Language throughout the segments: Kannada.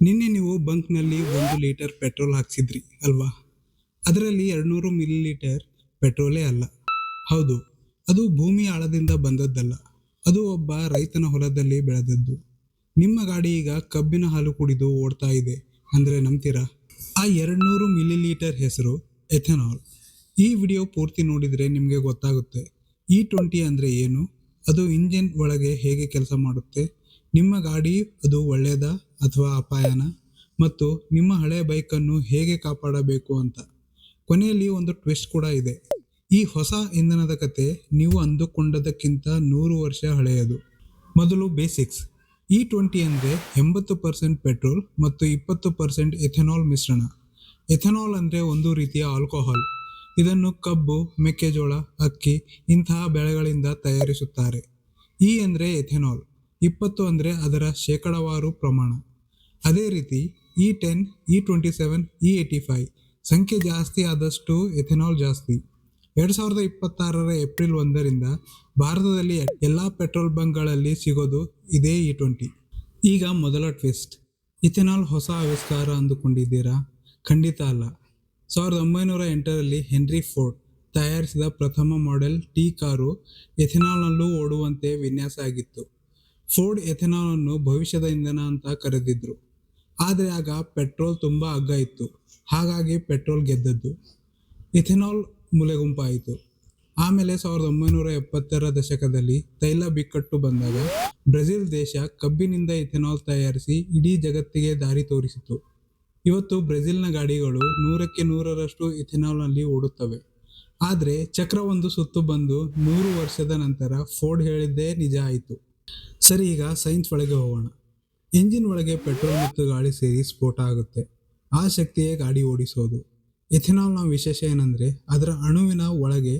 ನಿನ್ನೆ ನೀವು ಬಂಕ್ನಲ್ಲಿ 1 ಲೀಟರ್ ಪೆಟ್ರೋಲ್ ಹಾಕ್ಸಿದ್ರಿ ಅಲ್ವಾ? ಅದರಲ್ಲಿ 200 ಮಿಲಿ ಲೀಟರ್ ಪೆಟ್ರೋಲೇ ಅಲ್ಲ. ಹೌದು, ಅದು ಭೂಮಿ ಆಳದಿಂದ ಬಂದದ್ದಲ್ಲ. ಅದು ಒಬ್ಬ ರೈತನ ಹೊಲದಲ್ಲಿ ಬೆಳೆದದ್ದು. ನಿಮ್ಮ ಗಾಡಿ ಈಗ ಕಬ್ಬಿನ ಹಾಲು ಕುಡಿದು ಓಡ್ತಾ ಇದೆ ಅಂದರೆ ನಂಬ್ತೀರಾ? ಆ 200 ಮಿಲಿ ಲೀಟರ್ ಹೆಸರು ಎಥೆನಾಲ್. ಈ ವಿಡಿಯೋ ಪೂರ್ತಿ ನೋಡಿದರೆ ನಿಮಗೆ ಗೊತ್ತಾಗುತ್ತೆ. E20 ಅಂದರೆ ಏನು, ಅದು ಇಂಜಿನ್ ಒಳಗೆ ಹೇಗೆ ಕೆಲಸ ಮಾಡುತ್ತೆ, ನಿಮ್ಮ ಗಾಡಿ ಅದು ಒಳ್ಳೆಯದಾ ಅಥವಾ ಅಪಾಯನ, ಮತ್ತು ನಿಮ್ಮ ಹಳೆ ಬೈಕನ್ನು ಹೇಗೆ ಕಾಪಾಡಬೇಕು ಅಂತ. ಕೊನೆಯಲ್ಲಿ ಒಂದು ಟ್ವಿಸ್ಟ್ ಕೂಡ ಇದೆ. ಈ ಹೊಸ ಇಂಧನದ ಕತೆ ನೀವು ಅಂದುಕೊಂಡದಕ್ಕಿಂತ 100 ವರ್ಷ ಹಳೆಯದು. ಮೊದಲು ಬೇಸಿಕ್ಸ್. E20 ಅಂದರೆ 80% ಪೆಟ್ರೋಲ್ ಮತ್ತು 20% ಎಥೆನಾಲ್ ಮಿಶ್ರಣ. ಎಥೆನಾಲ್ ಅಂದರೆ ಒಂದು ರೀತಿಯ ಆಲ್ಕೋಹಾಲ್. ಇದನ್ನು ಕಬ್ಬು, ಮೆಕ್ಕೆಜೋಳ, ಅಕ್ಕಿ ಇಂತಹ ಬೆಳೆಗಳಿಂದ ತಯಾರಿಸುತ್ತಾರೆ. ಇ ಅಂದರೆ ಎಥೆನಾಲ್, 20 ಅಂದರೆ ಅದರ ಶೇಕಡಾವಾರು ಪ್ರಮಾಣ. ಅದೇ ರೀತಿ E10, E27, E85 ಸಂಖ್ಯೆ ಜಾಸ್ತಿ ಆದಷ್ಟು ಎಥೆನಾಲ್ ಜಾಸ್ತಿ. 2026 ಏಪ್ರಿಲ್ 1ರಿಂದ ಭಾರತದಲ್ಲಿ ಎಲ್ಲ ಪೆಟ್ರೋಲ್ ಬಂಕ್ಗಳಲ್ಲಿ ಸಿಗೋದು ಇದೇ E20. ಈಗ ಮೊದಲ ಟ್ವಿಸ್ಟ್. ಇಥೆನಾಲ್ ಹೊಸ ಆವಿಷ್ಕಾರ ಅಂದುಕೊಂಡಿದ್ದೀರಾ? ಖಂಡಿತ ಅಲ್ಲ. 1908ರಲ್ಲಿ ಹೆನ್ರಿ ಫೋರ್ಡ್ ತಯಾರಿಸಿದ ಪ್ರಥಮ ಮಾಡೆಲ್ ಟಿ ಕಾರು ಎಥೆನಾಲ್ನಲ್ಲೂ ಓಡುವಂತೆ ವಿನ್ಯಾಸ ಆಗಿತ್ತು. ಫೋರ್ಡ್ ಎಥೆನಾಲನ್ನು ಭವಿಷ್ಯದ ಇಂಧನ ಅಂತ ಕರೆದಿದ್ರು. ಆದರೆ ಆಗ ಪೆಟ್ರೋಲ್ ತುಂಬ ಅಗ್ಗ ಇತ್ತು, ಹಾಗಾಗಿ ಪೆಟ್ರೋಲ್ ಗೆದ್ದದ್ದು. ಇಥೆನಾಲ್ ಮೂಲೆಗುಂಪಾಯಿತು. ಆಮೇಲೆ 1970ರ ದಶಕದಲ್ಲಿ ತೈಲ ಬಿಕ್ಕಟ್ಟು ಬಂದಾಗ ಬ್ರೆಜಿಲ್ ದೇಶ ಕಬ್ಬಿನಿಂದ ಇಥೆನಾಲ್ ತಯಾರಿಸಿ ಇಡೀ ಜಗತ್ತಿಗೆ ದಾರಿ ತೋರಿಸಿತು. ಇವತ್ತು ಬ್ರೆಜಿಲ್ನ ಗಾಡಿಗಳು 100% ಇಥೆನಾಲ್ನಲ್ಲಿ ಓಡುತ್ತವೆ. ಆದರೆ ಚಕ್ರ ಒಂದು ಸುತ್ತು ಬಂದು 100 ವರ್ಷದ ನಂತರ ಫೋರ್ಡ್ ಹೇಳಿದ್ದೇ ನಿಜ ಆಯಿತು. ಸರಿ, ಈಗ ಸೈನ್ಸ್ ಒಳಗೆ ಹೋಗೋಣ. ಇಂಜಿನ್ ಒಳಗೆ ಪೆಟ್ರೋಲ್ ಮತ್ತು ಗಾಳಿ ಸೇರಿ ಸ್ಫೋಟ ಆಗುತ್ತೆ. ಆ ಶಕ್ತಿಯೇ ಗಾಡಿ ಓಡಿಸೋದು. ಎಥೆನಾಲ್ನ ವಿಶೇಷ ಏನಂದರೆ ಅದರ ಅಣುವಿನ ಒಳಗೆ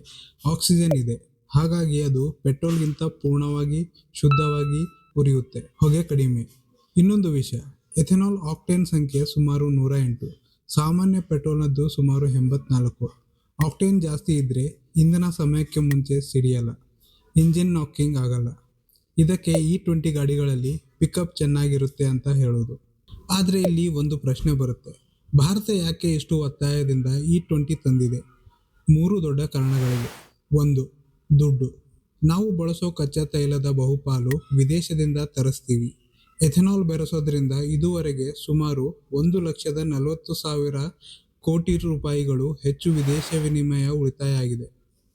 ಆಕ್ಸಿಜನ್ ಇದೆ. ಹಾಗಾಗಿ ಅದು ಪೆಟ್ರೋಲ್ಗಿಂತ ಪೂರ್ಣವಾಗಿ ಶುದ್ಧವಾಗಿ ಉರಿಯುತ್ತೆ, ಹೊಗೆ ಕಡಿಮೆ. ಇನ್ನೊಂದು ವಿಷಯ, ಎಥೆನಾಲ್ ಆಕ್ಟೇನ್ ಸಂಖ್ಯೆ ಸುಮಾರು 108. ಸಾಮಾನ್ಯ ಪೆಟ್ರೋಲ್ನದ್ದು ಸುಮಾರು 84. ಆಕ್ಟೇನ್ ಜಾಸ್ತಿ ಇದ್ದರೆ ಇಂಧನ ಸಮಯಕ್ಕೆ ಮುಂಚೆ ಸಿಡಿಯಲ್ಲ, ಇಂಜಿನ್ ನಾಕಿಂಗ್ ಆಗಲ್ಲ. ಇದಕ್ಕೆ E20 ಗಾಡಿಗಳಲ್ಲಿ ಪಿಕಪ್ ಚೆನ್ನಾಗಿರುತ್ತೆ ಅಂತ ಹೇಳೋದು. ಆದರೆ ಇಲ್ಲಿ ಒಂದು ಪ್ರಶ್ನೆ ಬರುತ್ತೆ. ಭಾರತ ಯಾಕೆ ಇಷ್ಟು ಒತ್ತಾಯದಿಂದ E20 ತಂದಿದೆ? 3 ದೊಡ್ಡ ಕಾರಣಗಳಿವೆ. 1. ದುಡ್ಡು. ನಾವು ಬಳಸೋ ಕಚ್ಚಾ ತೈಲದ ಬಹುಪಾಲು ವಿದೇಶದಿಂದ ತರಿಸ್ತೀವಿ. ಎಥೆನಾಲ್ ಬೆರೆಸೋದ್ರಿಂದ ಇದುವರೆಗೆ ಸುಮಾರು 1,40,000 ಕೋಟಿ ರೂಪಾಯಿಗಳು ಹೆಚ್ಚು ವಿದೇಶ ವಿನಿಮಯ ಉಳಿತಾಯ ಆಗಿದೆ.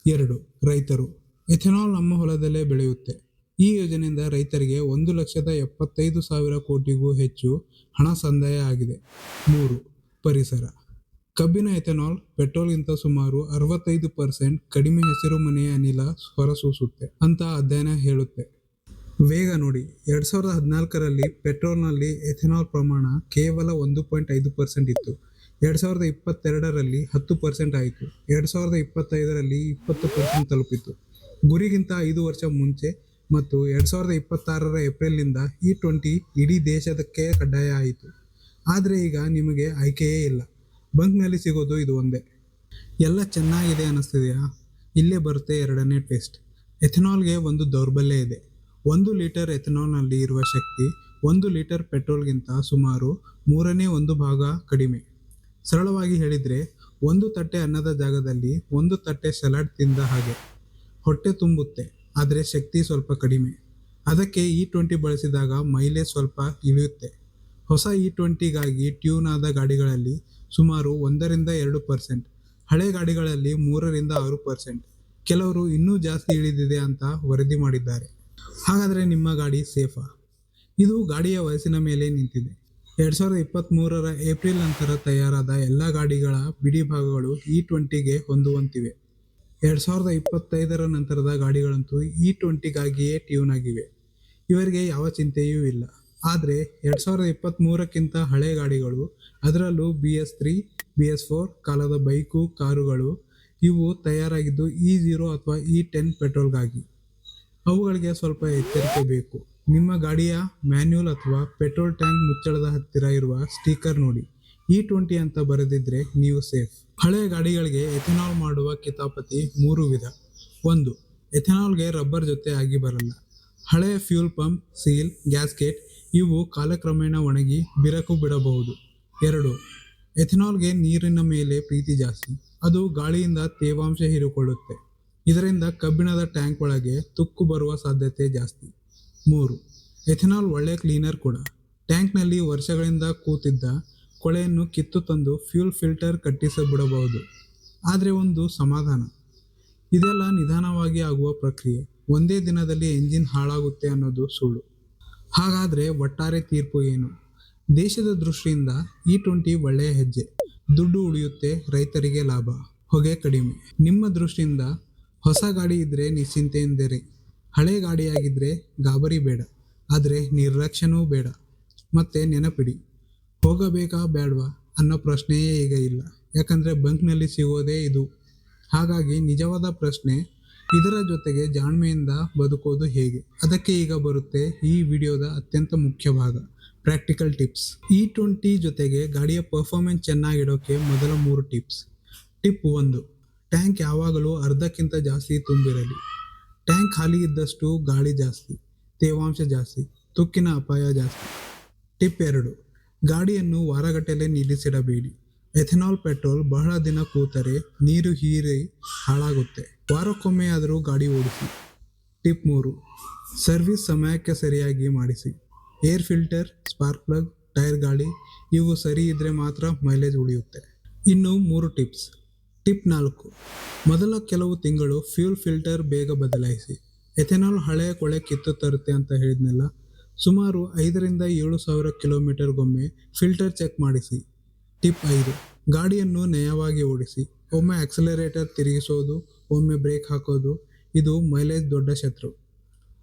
2. ರೈತರು. ಎಥೆನಾಲ್ ನಮ್ಮ ಹೊಲದಲ್ಲೇ ಬೆಳೆಯುತ್ತೆ. ಈ ಯೋಜನೆಯಿಂದ ರೈತರಿಗೆ 1,75,000 ಕೋಟಿಗೂ ಹೆಚ್ಚು ಹಣ ಸಂದಾಯ ಆಗಿದೆ. 3. ಪರಿಸರ. ಕಬ್ಬಿನ ಎಥೆನಾಲ್ ಪೆಟ್ರೋಲ್ಗಿಂತ ಸುಮಾರು 65% ಕಡಿಮೆ ಹಸಿರು ಮನೆಯ ಅನಿಲ ಹೊರಸೂಸುತ್ತೆ ಅಂತ ಅಧ್ಯಯನ ಹೇಳುತ್ತೆ. ವೇಗ ನೋಡಿ. 2014ರಲ್ಲಿ ಪೆಟ್ರೋಲ್ನಲ್ಲಿ ಎಥೆನಾಲ್ ಪ್ರಮಾಣ ಕೇವಲ 1.5% ಇತ್ತು. 2022ರಲ್ಲಿ 10% ಆಯಿತು. 2025ರಲ್ಲಿ 20% ತಲುಪಿತು. ಗುರಿಗಿಂತ 5 ವರ್ಷ ಮುಂಚೆ. ಮತ್ತು 2026ರ ಏಪ್ರಿಲ್ನಿಂದ E20 ಇಡೀ ದೇಶದಕ್ಕೆ ಕಡ್ಡಾಯ ಆಯಿತು. ಆದರೆ ಈಗ ನಿಮಗೆ ಆಯ್ಕೆಯೇ ಇಲ್ಲ. ಬಂಕ್ನಲ್ಲಿ ಸಿಗೋದು ಇದು ಒಂದೇ. ಎಲ್ಲ ಚೆನ್ನಾಗಿದೆ ಅನ್ನಿಸ್ತಿದೆಯಾ? ಇಲ್ಲೇ ಬರುತ್ತೆ ಎರಡನೇ ಟ್ವಿಸ್ಟ್. ಎಥೆನಾಲ್ಗೆ ಒಂದು ದೌರ್ಬಲ್ಯ ಇದೆ. 1 ಲೀಟರ್ ಎಥೆನಾಲ್ನಲ್ಲಿ ಇರುವ ಶಕ್ತಿ 1 ಲೀಟರ್ ಪೆಟ್ರೋಲ್ಗಿಂತ ಸುಮಾರು 1/3 ಭಾಗ ಕಡಿಮೆ. ಸರಳವಾಗಿ ಹೇಳಿದರೆ, 1 ತಟ್ಟೆ ಅನ್ನದ ಜಾಗದಲ್ಲಿ 1 ತಟ್ಟೆ ಸಲಾಡ್ ತಿಂದ ಹಾಗೆ. ಹೊಟ್ಟೆ ತುಂಬುತ್ತೆ, ಆದರೆ ಶಕ್ತಿ ಸ್ವಲ್ಪ ಕಡಿಮೆ. ಅದಕ್ಕೆ E20 ಬಳಸಿದಾಗ ಮೈಲೇಜ್ ಸ್ವಲ್ಪ ಇಳಿಯುತ್ತೆ. ಹೊಸ E20ಗಾಗಿ ಟ್ಯೂನ್ ಆದ ಗಾಡಿಗಳಲ್ಲಿ ಸುಮಾರು 1-2%, ಹಳೆ ಗಾಡಿಗಳಲ್ಲಿ 3-6%, ಕೆಲವರು ಇನ್ನೂ ಜಾಸ್ತಿ ಇಳಿದಿದೆ ಅಂತ ವರದಿ ಮಾಡಿದ್ದಾರೆ. ಹಾಗಾದರೆ ನಿಮ್ಮ ಗಾಡಿ ಸೇಫಾ? ಇದು ಗಾಡಿಯ ವಯಸ್ಸಿನ ಮೇಲೆ ನಿಂತಿದೆ. 2023ರ ಏಪ್ರಿಲ್ ನಂತರ ತಯಾರಾದ ಎಲ್ಲ ಗಾಡಿಗಳ ಬಿಡಿ ಭಾಗಗಳು E20ಗೆ ಹೊಂದುವಂತಿವೆ. 2025ರ ನಂತರದ ಗಾಡಿಗಳಂತೂ E20ಗಾಗಿಯೇ ಟ್ಯೂನ್ ಆಗಿವೆ. ಇವರಿಗೆ ಯಾವ ಚಿಂತೆಯೂ ಇಲ್ಲ. ಆದರೆ 2023ಕ್ಕಿಂತ ಹಳೆ ಗಾಡಿಗಳು, ಅದರಲ್ಲೂ BS3, BS4 ಕಾಲದ ಬೈಕು, ಕಾರುಗಳು, ಇವು ತಯಾರಾಗಿದ್ದು E0 ಅಥವಾ E10 ಪೆಟ್ರೋಲ್ಗಾಗಿ. ಅವುಗಳಿಗೆ ಸ್ವಲ್ಪ ಎಚ್ಚರಿಕೆ ಬೇಕು. ನಿಮ್ಮ ಗಾಡಿಯ ಮ್ಯಾನ್ಯುಯಲ್ ಅಥವಾ ಪೆಟ್ರೋಲ್ ಟ್ಯಾಂಕ್ ಮುಚ್ಚಳದ ಹತ್ತಿರ ಇರುವ ಸ್ಟಿಕ್ಕರ್ ನೋಡಿ. E20 ಅಂತ ಬರೆದಿದ್ರೆ ನೀವು ಸೇಫ್. ಹಳೆ ಗಾಡಿಗಳಿಗೆ ಎಥೆನಾಲ್ ಮಾಡುವ ಕಿತಾಪತಿ 3 ವಿಧ. 1. ಎಥೆನಾಲ್ಗೆ ರಬ್ಬರ್ ಜೊತೆ ಆಗಿ ಬರಲ್ಲ. ಹಳೆಯ ಫ್ಯೂಲ್ ಪಂಪ್, ಸೀಲ್, ಗ್ಯಾಸ್ಕೆಟ್ ಇವು ಕಾಲಕ್ರಮೇಣ ಒಣಗಿ ಬಿರಕು ಬಿಡಬಹುದು. 2. ಎಥೆನಾಲ್ಗೆ ನೀರಿನ ಮೇಲೆ ಪ್ರೀತಿ ಜಾಸ್ತಿ. ಅದು ಗಾಳಿಯಿಂದ ತೇವಾಂಶ ಹೀರಿಕೊಳ್ಳುತ್ತೆ. ಇದರಿಂದ ಕಬ್ಬಿಣದ ಟ್ಯಾಂಕ್ ಒಳಗೆ ತುಕ್ಕು ಬರುವ ಸಾಧ್ಯತೆ ಜಾಸ್ತಿ. 3. ಎಥೆನಾಲ್ ಒಳ್ಳೆ ಕ್ಲೀನರ್ ಕೂಡ. ಟ್ಯಾಂಕ್ನಲ್ಲಿ ವರ್ಷಗಳಿಂದ ಕೂತಿದ್ದ ಕೊಳೆಯನ್ನು ಕಿತ್ತು ತಂದು ಫ್ಯೂಲ್ ಫಿಲ್ಟರ್ ಕಟ್ಟಿಸಿಬಿಡಬಹುದು. ಆದರೆ ಒಂದು ಸಮಾಧಾನ, ಇದೆಲ್ಲ ನಿಧಾನವಾಗಿ ಆಗುವ ಪ್ರಕ್ರಿಯೆ. ಒಂದೇ ದಿನದಲ್ಲಿ ಎಂಜಿನ್ ಹಾಳಾಗುತ್ತೆ ಅನ್ನೋದು ಸುಳ್ಳು. ಹಾಗಾದರೆ ಒಟ್ಟಾರೆ ತೀರ್ಪು ಏನು? ದೇಶದ ದೃಷ್ಟಿಯಿಂದ E20 ಒಳ್ಳೆಯ ಹೆಜ್ಜೆ. ದುಡ್ಡು ಉಳಿಯುತ್ತೆ, ರೈತರಿಗೆ ಲಾಭ, ಹೊಗೆ ಕಡಿಮೆ. ನಿಮ್ಮ ದೃಷ್ಟಿಯಿಂದ ಹೊಸ ಗಾಡಿ ಇದ್ದರೆ ನಿಶ್ಚಿಂತೆಯಿಂದಿರಿ. ಹಳೆ ಗಾಡಿಯಾಗಿದ್ದರೆ ಗಾಬರಿ ಬೇಡ, ಆದರೆ ನಿರ್ಲಕ್ಷ್ಯನೂ ಬೇಡ. ಮತ್ತೆ ನೆನಪಿಡಿ, ಹೋಗಬೇಕಾ ಬೇಡವಾ ಅನ್ನೋ ಪ್ರಶ್ನೆಯೇ ಈಗ ಇಲ್ಲ. ಯಾಕಂದರೆ ಬಂಕ್ನಲ್ಲಿ ಸಿಗೋದೇ ಇದು. ಹಾಗಾಗಿ ನಿಜವಾದ ಪ್ರಶ್ನೆ, ಇದರ ಜೊತೆಗೆ ಜಾಣ್ಮೆಯಿಂದ ಬದುಕೋದು ಹೇಗೆ? ಅದಕ್ಕೆ ಈಗ ಬರುತ್ತೆ ಈ ವಿಡಿಯೋದ ಅತ್ಯಂತ ಮುಖ್ಯ ಭಾಗ, ಪ್ರಾಕ್ಟಿಕಲ್ ಟಿಪ್ಸ್. E20 ಜೊತೆಗೆ ಗಾಡಿಯ ಪರ್ಫಾರ್ಮೆನ್ಸ್ ಚೆನ್ನಾಗಿಡೋಕೆ ಮೊದಲ 3 ಟಿಪ್ಸ್. ಟಿಪ್ 1, ಟ್ಯಾಂಕ್ ಯಾವಾಗಲೂ ಅರ್ಧಕ್ಕಿಂತ ಜಾಸ್ತಿ ತುಂಬಿರಲಿ. ಟ್ಯಾಂಕ್ ಖಾಲಿ ಇದ್ದಷ್ಟು ಗಾಳಿ ಜಾಸ್ತಿ, ತೇವಾಂಶ ಜಾಸ್ತಿ, ತುಕ್ಕಿನ ಅಪಾಯ ಜಾಸ್ತಿ. ಟಿಪ್ 2, ಗಾಡಿಯನ್ನು ವಾರಗಟ್ಟಲೆ ನಿಲ್ಲಿಸಿಡಬೇಡಿ. ಎಥೆನಾಲ್ ಪೆಟ್ರೋಲ್ ಬಹಳ ದಿನ ಕೂತರೆ ನೀರು ಹೀರಿ ಹಾಳಾಗುತ್ತೆ. ವಾರಕ್ಕೊಮ್ಮೆ ಆದರೂ ಗಾಡಿ ಓಡಿಸಿ. ಟಿಪ್ 3, ಸರ್ವಿಸ್ ಸಮಯಕ್ಕೆ ಸರಿಯಾಗಿ ಮಾಡಿಸಿ. Air filter, spark plug, tyre ಗಾಳಿ ಇವು ಸರಿ ಇದ್ದರೆ ಮಾತ್ರ ಮೈಲೇಜ್ ಉಳಿಯುತ್ತೆ. ಇನ್ನು 3 ಟಿಪ್ಸ್. ಟಿಪ್ 4, ಮೊದಲ ಕೆಲವು ತಿಂಗಳು ಫ್ಯೂಲ್ ಫಿಲ್ಟರ್ ಬೇಗ ಬದಲಾಯಿಸಿ. ಎಥೆನಾಲ್ ಹಳೆಯ ಕೊಳೆ ಕಿತ್ತು ತರುತ್ತೆ ಅಂತ ಹೇಳಿದ್ನಲ್ಲ, ಸುಮಾರು 5,000 to 7,000 ಕಿಲೋಮೀಟರ್ಗೊಮ್ಮೆ ಫಿಲ್ಟರ್ ಚೆಕ್ ಮಾಡಿಸಿ. ಟಿಪ್ 5, ಗಾಡಿಯನ್ನು ನಯವಾಗಿ ಓಡಿಸಿ. ಒಮ್ಮೆ ಆಕ್ಸಲರೇಟರ್ ತಿರುಗಿಸೋದು, ಒಮ್ಮೆ ಬ್ರೇಕ್ ಹಾಕೋದು, ಇದು ಮೈಲೇಜ್ ದೊಡ್ಡ ಶತ್ರು.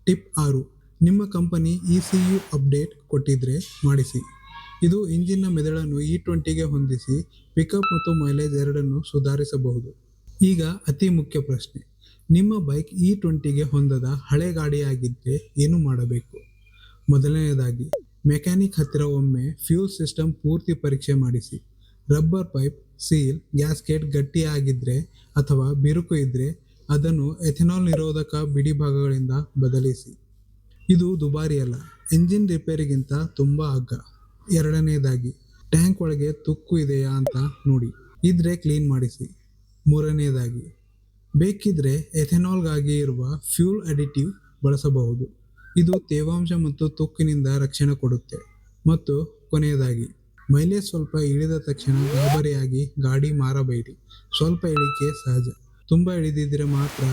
ಟಿಪ್ 6, ನಿಮ್ಮ ಕಂಪನಿ ECU ಅಪ್ಡೇಟ್ ಕೊಟ್ಟಿದ್ರೆ ಮಾಡಿಸಿ. ಇದು ಇಂಜಿನ್ನ ಮೆದುಳನ್ನು E20ಗೆ ಹೊಂದಿಸಿ ಪಿಕಪ್ ಮತ್ತು ಮೈಲೇಜ್ ಎರಡನ್ನೂ ಸುಧಾರಿಸಬಹುದು. ಈಗ ಅತಿ ಮುಖ್ಯ ಪ್ರಶ್ನೆ, ನಿಮ್ಮ ಬೈಕ್ E20ಗೆ ಹೊಂದದ ಹಳೆ ಗಾಡಿಯಾಗಿದ್ದರೆ ಏನು ಮಾಡಬೇಕು? ಮೊದಲನೆಯದಾಗಿ, ಮೆಕ್ಯಾನಿಕ್ ಹತ್ತಿರ ಒಮ್ಮೆ ಫ್ಯೂಲ್ ಸಿಸ್ಟಮ್ ಪೂರ್ತಿ ಪರೀಕ್ಷೆ ಮಾಡಿಸಿ. ರಬ್ಬರ್ ಪೈಪ್, ಸೀಲ್, ಗ್ಯಾಸ್ಕೆಟ್ ಗಟ್ಟಿಯಾಗಿದ್ದರೆ ಅಥವಾ ಬಿರುಕು ಇದ್ದರೆ ಅದನ್ನು ಎಥೆನಾಲ್ ನಿರೋಧಕ ಬಿಡಿ ಭಾಗಗಳಿಂದ ಬದಲಿಸಿ. ಇದು ದುಬಾರಿ ಅಲ್ಲ, ಎಂಜಿನ್ ರಿಪೇರಿಗಿಂತ ತುಂಬ ಅಗ್ಗ. ಎರಡನೆಯದಾಗಿ, ಟ್ಯಾಂಕ್ ಒಳಗೆ ತುಕ್ಕು ಇದೆಯಾ ಅಂತ ನೋಡಿ, ಇದ್ರೆ ಕ್ಲೀನ್ ಮಾಡಿಸಿ. ಮೂರನೆಯದಾಗಿ, ಬೇಕಿದ್ರೆ ಎಥೆನಾಲ್ಗಾಗಿ ಇರುವ ಫ್ಯೂಲ್ ಅಡಿಟಿವ್ ಬಳಸಬಹುದು. ಇದು ತೇವಾಂಶ ಮತ್ತು ತುಕ್ಕಿನಿಂದ ರಕ್ಷಣೆ ಕೊಡುತ್ತೆ. ಮತ್ತು ಕೊನೆಯದಾಗಿ, ಮೈಲೇಜ್ ಸ್ವಲ್ಪ ಇಳಿದ ತಕ್ಷಣ ಗಾಬರಿಯಾಗಿ ಗಾಡಿ ಮಾರಬೇಡಿ. ಸ್ವಲ್ಪ ಇಳಿಕೆ ಸಹಜ, ತುಂಬ ಇಳಿದಿದ್ದರೆ ಮಾತ್ರ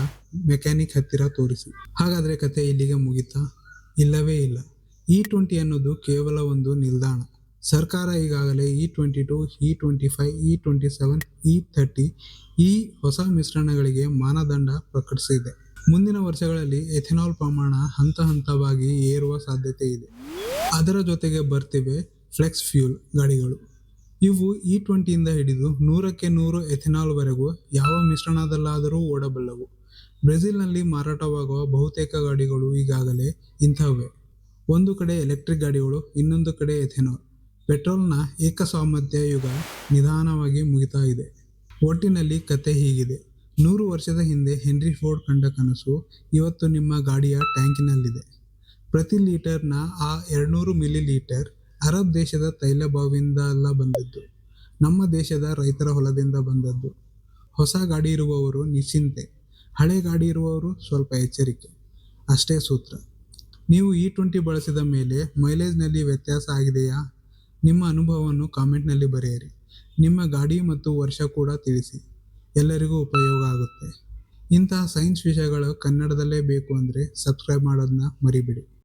ಮೆಕ್ಯಾನಿಕ್ ಹತ್ತಿರ ತೋರಿಸಿ. ಹಾಗಾದರೆ ಕತೆ ಇಲ್ಲಿಗೆ ಮುಗಿತಾ? ಇಲ್ಲವೇ ಇಲ್ಲ. E20 ಅನ್ನೋದು ಕೇವಲ ಒಂದು ನಿಲ್ದಾಣ. ಸರ್ಕಾರ ಈಗಾಗಲೇ E22, E25, E27, E30 ಈ ಹೊಸ ಮಿಶ್ರಣಗಳಿಗೆ ಮಾನದಂಡ ಪ್ರಕಟಿಸಿದೆ. ಮುಂದಿನ ವರ್ಷಗಳಲ್ಲಿ ಎಥೆನಾಲ್ ಪ್ರಮಾಣ ಹಂತ ಹಂತವಾಗಿ ಏರುವ ಸಾಧ್ಯತೆ ಇದೆ. ಅದರ ಜೊತೆಗೆ ಬರ್ತಿವೆ ಫ್ಲೆಕ್ಸ್ ಫ್ಯೂಲ್ ಗಾಡಿಗಳು. ಇವು E20ಯಿಂದ ಹಿಡಿದು 100ಕ್ಕೆ 100 ಎಥೆನಾಲ್ವರೆಗೂ ಯಾವ ಮಿಶ್ರಣದಲ್ಲಾದರೂ ಓಡಬಲ್ಲವು. ಬ್ರೆಜಿಲ್ನಲ್ಲಿ ಮಾರಾಟವಾಗುವ ಬಹುತೇಕ ಗಾಡಿಗಳು ಈಗಾಗಲೇ ಇಂಥವೇ. ಒಂದು ಕಡೆ ಎಲೆಕ್ಟ್ರಿಕ್ ಗಾಡಿಗಳು, ಇನ್ನೊಂದು ಕಡೆ ಎಥೆನಾಲ್. ಪೆಟ್ರೋಲ್ನ ಏಕಸ್ವಾಮ್ಯದ ಯುಗ ನಿಧಾನವಾಗಿ ಮುಗಿತಾ ಇದೆ. ಒಟ್ಟಿನಲ್ಲಿ ಕತೆ ಹೀಗಿದೆ, 100 ವರ್ಷದ ಹಿಂದೆ ಹೆನ್ರಿ ಫೋರ್ಡ್ ಕಂಡ ಕನಸು ಇವತ್ತು ನಿಮ್ಮ ಗಾಡಿಯ ಟ್ಯಾಂಕಿನಲ್ಲಿದೆ. ಪ್ರತಿ ಲೀಟರ್ನ ಆ 200 ಮಿಲಿಲೀಟರ್ ಅರಬ್ ದೇಶದ ತೈಲ ಬಾವಿಯಿಂದ ಅಲ್ಲ ಬಂದದ್ದು, ನಮ್ಮ ದೇಶದ ರೈತರ ಹೊಲದಿಂದ ಬಂದದ್ದು. ಹೊಸ ಗಾಡಿ ಇರುವವರು ನಿಶ್ಚಿಂತೆ, ಹಳೆ ಗಾಡಿ ಇರುವವರು ಸ್ವಲ್ಪ ಎಚ್ಚರಿಕೆ. ಅಷ್ಟೇ ಸೂತ್ರ. ನೀವು E20 ಬಳಸಿದ ಮೇಲೆ ಮೈಲೇಜ್ನಲ್ಲಿ ವ್ಯತ್ಯಾಸ ಆಗಿದೆಯಾ? ನಿಮ್ಮ ಅನುಭವವನ್ನು ಕಾಮೆಂಟ್ನಲ್ಲಿ ಬರೆಯಿರಿ. ನಿಮ್ಮ ಗಾಡಿ ಮತ್ತು ವರ್ಷ ಕೂಡ ತಿಳಿಸಿ. ಎಲ್ಲರಿಗೂ ಉಪಯೋಗ ಆಗುತ್ತೆ. ಇಂತಹ ಸೈನ್ಸ್ ವಿಷಯಗಳು ಕನ್ನಡದಲ್ಲೇ ಬೇಕು ಅಂದರೆ ಸಬ್ಸ್ಕ್ರೈಬ್ ಮಾಡೋದನ್ನ ಮರಿಬೇಡಿ.